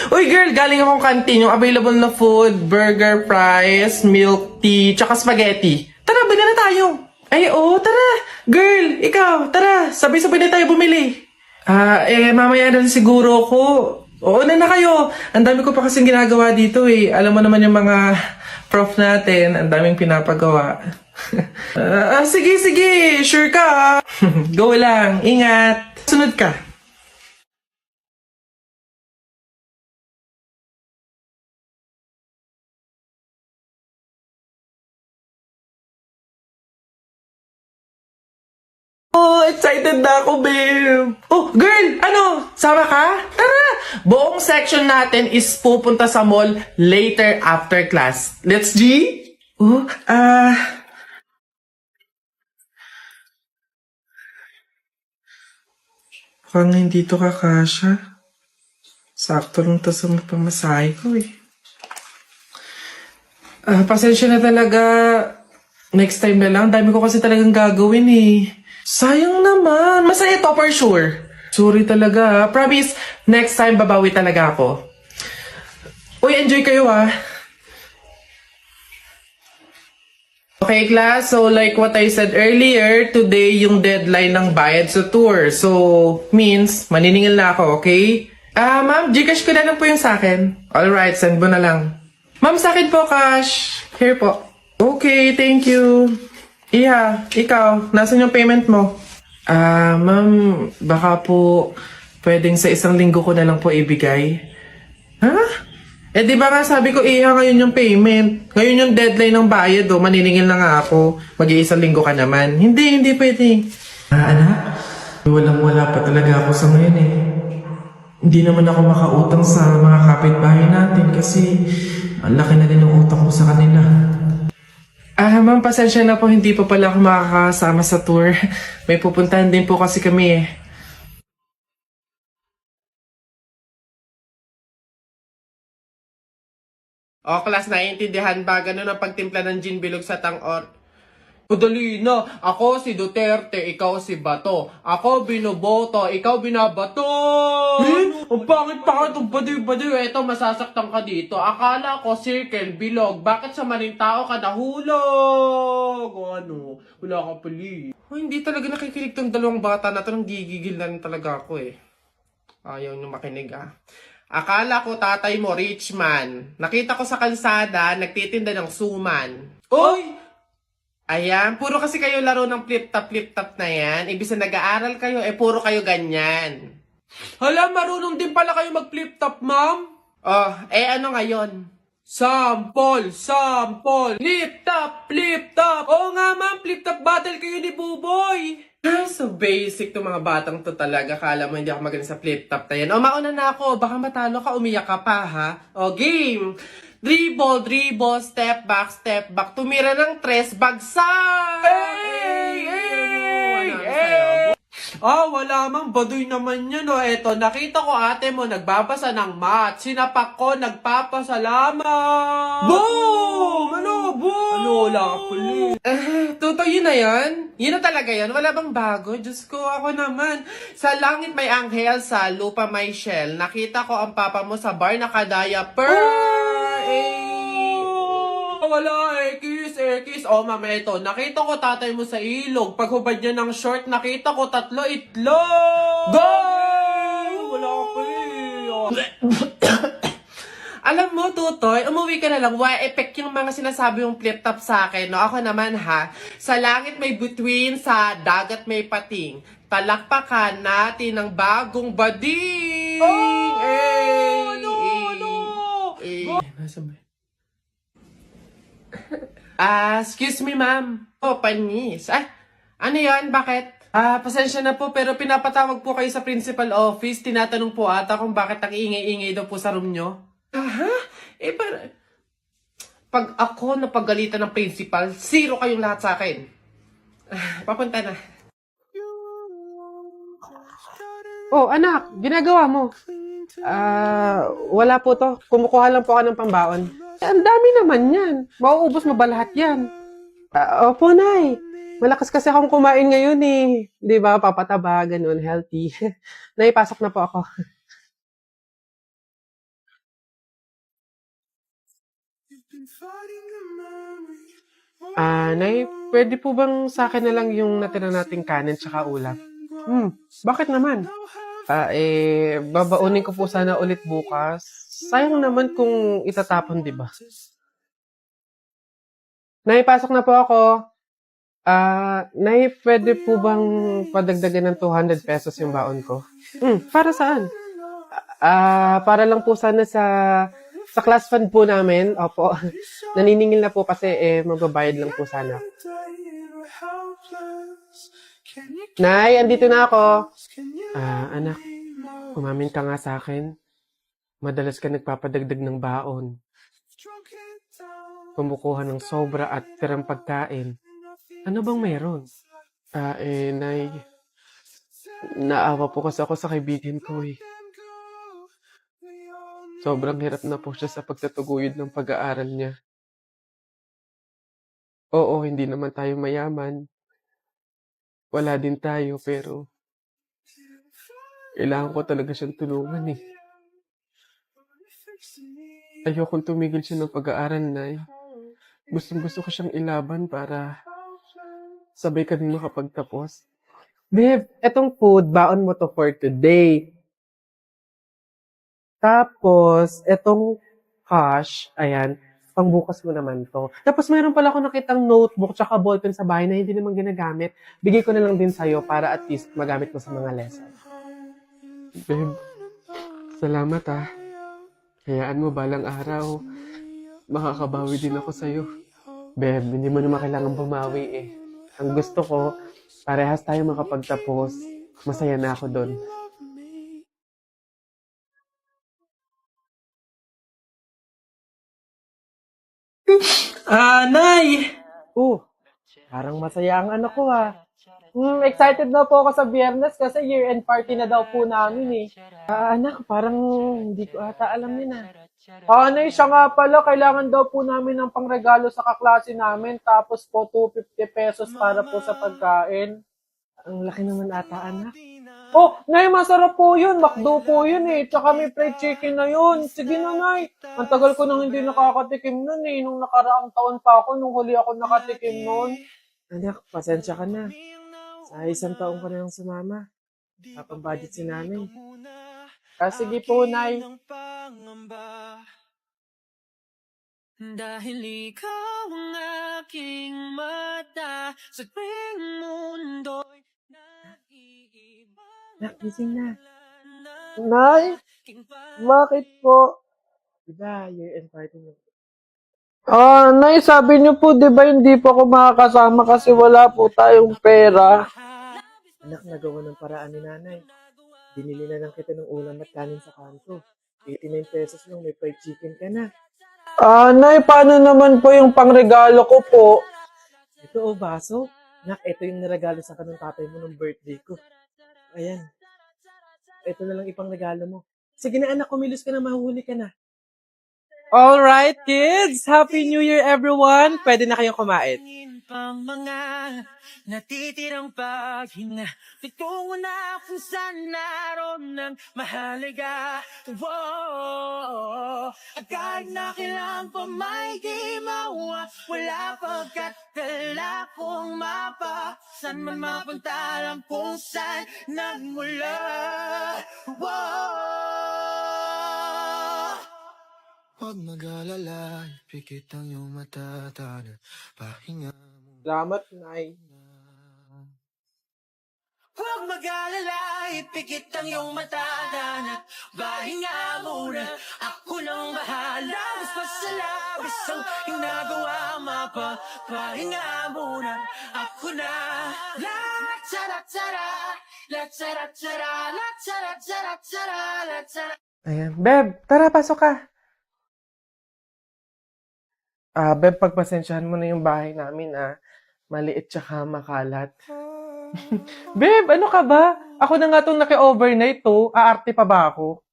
Uy girl, galing akong canteen. Yung available na food, burger, fries, milk tea, tsaka spaghetti. Tara, bili na tayo. Ay, oo, tara. Girl, ikaw, tara. Sabay-sabay na tayo bumili. Mamaya na siguro ko. Oo na kayo. Ang dami ko pa kasing ginagawa dito eh. Alam mo naman yung mga prof natin. Ang daming pinapagawa. Sige. Sure ka. Go lang. Ingat. Sunod ka. Oh, excited na ako, babe. Oh, girl, ano? Sama ka? Tara! Buong section natin is pupunta sa mall later after class. Let's G? Oh, mukhang hindi to kakasya. Sakto lang to sa pamasahe ko eh. Pasensya na talaga. Next time na lang. Dami ko kasi talagang gagawin eh. Sayang naman. Masaya to for sure. Sorry talaga. Promise, next time babawi talaga ako. Uy, enjoy kayo ah. Okay class, so like what I said earlier, today yung deadline ng bayad sa tour. So, means, maniningil na ako, okay? Ma'am, Gcash ko na lang po yung sa akin. Alright, send mo na lang. Ma'am, sa akin po, cash. Here po. Okay, thank you. Iha, ikaw, nasan yung payment mo? Ma'am, baka po pwedeng sa isang linggo ko na lang po ibigay. Ha? Di ba nga sabi ko, Iha, ngayon yung payment. Ngayon yung deadline ng bayad, maniningil na nga ako. Mag-iisang linggo ka naman. Hindi pwede. Anak, walang-wala pa talaga ako sa ngayon eh. Hindi naman ako makautang sa mga kapitbahay natin kasi ang laki na din ng utang ko sa kanila. Ma'am, pasensya na po, hindi pa pala ako makakasama sa tour. May pupuntahan din po kasi kami eh. O, class, naiintindihan ba? Ganun ang pagtimpla ng gin bilog sa tang-or. Madali na. Ako si Duterte, ikaw si Bato. Ako binoboto, ikaw binabato. Ang pangit-pangit ang baduy-baduy. Eto, masasaktan ka dito. Akala ko circle, bilog. Bakit sa maling tao ka nahulog? O ano? Wala ka pali. Hindi talaga nakikinig tong dalawang bata na to. Nang gigigil na rin talaga ako eh. Ayaw nyo makinig ah. Akala ko tatay mo rich man. Nakita ko sa kalsada, nagtitinda ng suman. Oy! Ayan, puro kasi kayo laro ng flip-top na yan. Ibig na nag-aaral kayo, puro kayo ganyan. Hala, marunong din pala kayo mag-flip-top, ma'am? Oh, ano ngayon? Sample! Flip-top! Oo nga, ma'am, flip-top battle kayo ni Buboy! So basic to mga batang to talaga. Kala mo hindi ako magaling sa flip-top na yan. O, mauna na ako. Baka matalo ka, umiyak ka pa, ha? O, game! Dribble, step back, tumira ng tres, bagsak! Wala mang baduy naman yun, o. Eto, nakita ko ate mo, nagbabasa ng math. Sinapak ko, nagpapasalamat! Boom! Boom! Wala ka puli. Totoo yun na yan? Yun na talaga yan? Wala bang bago? Diyos ko, ako naman. Sa langit may anghel, sa lupa may shell. Nakita ko ang papa mo sa bar naka-diaper. Wala kiss. O mama, ito. Nakita ko tatay mo sa ilog. Paghubad niya ng short, nakita ko 3 itlog. Go! Wala ka pali. Alam mo, Tutoy, umuwi ka na lang. Effect yung mga sinasabi yung flip-top sa akin. No? Ako naman ha, sa langit may bituin, sa dagat may pating. Talakpakan natin ang bagong bading! Excuse me, ma'am. Panis. Ano yan? Bakit? Pasensya na po, pero pinapatawag po kayo sa principal office. Tinatanong po ata kung bakit ang ingay-ingay daw po sa room nyo. Pag ako napagalitan ng principal, 0 kayong lahat sa akin. Papunta na. Oh, anak, ginagawa mo? Wala po to. Kumukuha lang po ako ng pambaon. Ang dami naman yan. Mauubos mo ba lahat yan? Opo, Nay. Malakas kasi akong kumain ngayon eh. Di ba, papataba, ganun, healthy. Naipasok na po ako. Nay, pwede po bang sa akin na lang yung natira nating kanin tsaka ulam? Bakit naman? Babaunin ko po sana ulit bukas. Sayang naman kung itatapon, di ba? Nay, pasok na po ako. Nay, pwede po bang padagdagan ng 200 pesos yung baon ko? Para saan? Para lang po sana sa class fund po namin. Opo. Naniningil na po kasi magbabayad lang po sana. Nay, andito na ako. Anak, umamin ka nga sa akin. Madalas ka nagpapadagdag ng baon. Kumukuha ng sobra at tirang pagkain. Ano bang meron? Nay, naawa po kasi ako sa kaibigan ko eh. Sobrang hirap na po siya sa pagtatuguyod ng pag-aaral niya. Oo, hindi naman tayo mayaman. Wala din tayo, pero kailangan ko talaga siyang tulungan eh. Ayokong tumigil siya ng pag-aaral, Nay. Gustong-gusto ko siyang ilaban para sabay kaming makapagtapos. Babe, etong food, baon mo to for today. Tapos, etong cash, ayan, pangbukas mo naman to. Tapos, mayroon pala ako nakitang notebook tsaka ballpen sa bahay na hindi naman ginagamit. Bigay ko na lang din sa'yo para at least magamit mo sa mga lesson. Babe, salamat ah. Hayaan mo balang araw, makakabawi din ako sa'yo. Babe, hindi mo naman kailangan bumawi eh. Ang gusto ko, parehas tayo makapagtapos. Masaya na ako doon. Nay! Parang masaya ang anak ko ah. Excited na po ako sa Biyernes kasi year-end party na daw po namin eh. Anak, parang hindi ko ata alam yun ah. Nay, siya nga pala, kailangan daw po namin ng pangregalo sa kaklase namin, tapos po 250 pesos para po sa pagkain. Ang laki naman ata, anak. Nay, masarap po yun. McDo po yun eh. Tsaka may fried chicken na yun. Sige na, Nay. Ang tagal ko nang hindi nakakatikim nun eh. Nung nakaraang taon pa ako, nung huli ako nakatikim nun. Anak, pasensya ka na. Sa isang taong ka na lang sumama. Kapag-budget si nanay. Sige po, Nay. Dahil ikaw ang aking mata sa tuwing mundo'y naiibang Nak, gising na. Nay, bakit po? Diba, year-end party mo. Nay, sabi niyo po, di ba hindi po ako makakasama kasi wala po tayong pera? Anak, nagawa ng paraan ni nanay. Binili na lang kita ng ulam at kanin sa kanto. 89 pesos lang, may fried chicken ka na. Nay, paano naman po yung pangregalo ko po? Ito baso. Nak, ito yung niregalo sa kanong tatay mo ng birthday ko. Ayan. Ito na lang ipangregalo mo. Sige na anak, kumilos ka na, mahuhuli ka na. Alright, kids! Happy New Year, everyone! Pwede na kayong kumain. pang mga natitirang paghinga Pitungo na kung saan naroon ng mahalaga Kahit na kailan pa may di mawa Wala pagkat dala kong mapa San man mapuntalang kung saan nagmula Huwag mag-alala, pikit ang iyong mata, tana, pahinga mo Salamat, Nay. Huwag mag-alala, ipikit ang iyong mata, tana, pahinga muna, ako nang bahala, basta sa labis ang ginagawa, pahinga muna, ako na, la-tara-tara, la-tara-tara, la-tara-tara-tara, la-tara. Ayan. Beb, tara, pasok ka. Beb, pagpasensyahan mo na yung bahay namin, maliit tsaka makalat. Beb, ano ka ba? Ako na nga itong naki-overnight to. Aarte pa ba ako?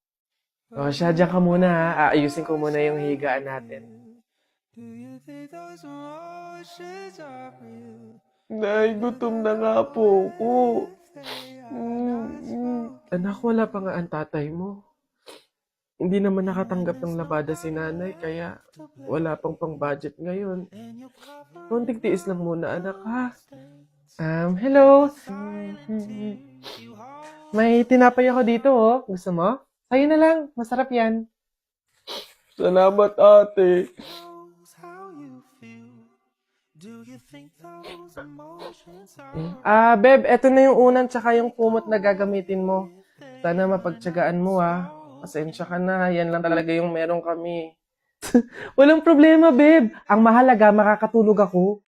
Siya, dyan ka muna ha. Aayusin ko muna yung higaan natin. Nay, gutom na nga po ako. Anak, wala pa nga ang tatay mo. Hindi naman nakatanggap ng labada si nanay, kaya wala pang pang-budget ngayon. Konting tiis lang muna, anak, ha? Hello? May tinapay ako dito, oh. Gusto mo? Sa'yo na lang. Masarap yan. Salamat, ate. Beb, eto na yung unan tsaka yung kumot na gagamitin mo. Sana mapagtyagaan mo, ah. Pasensya ka na. Yan lang talaga yung meron kami. Walang problema, babe. Ang mahalaga, makakatulog ako.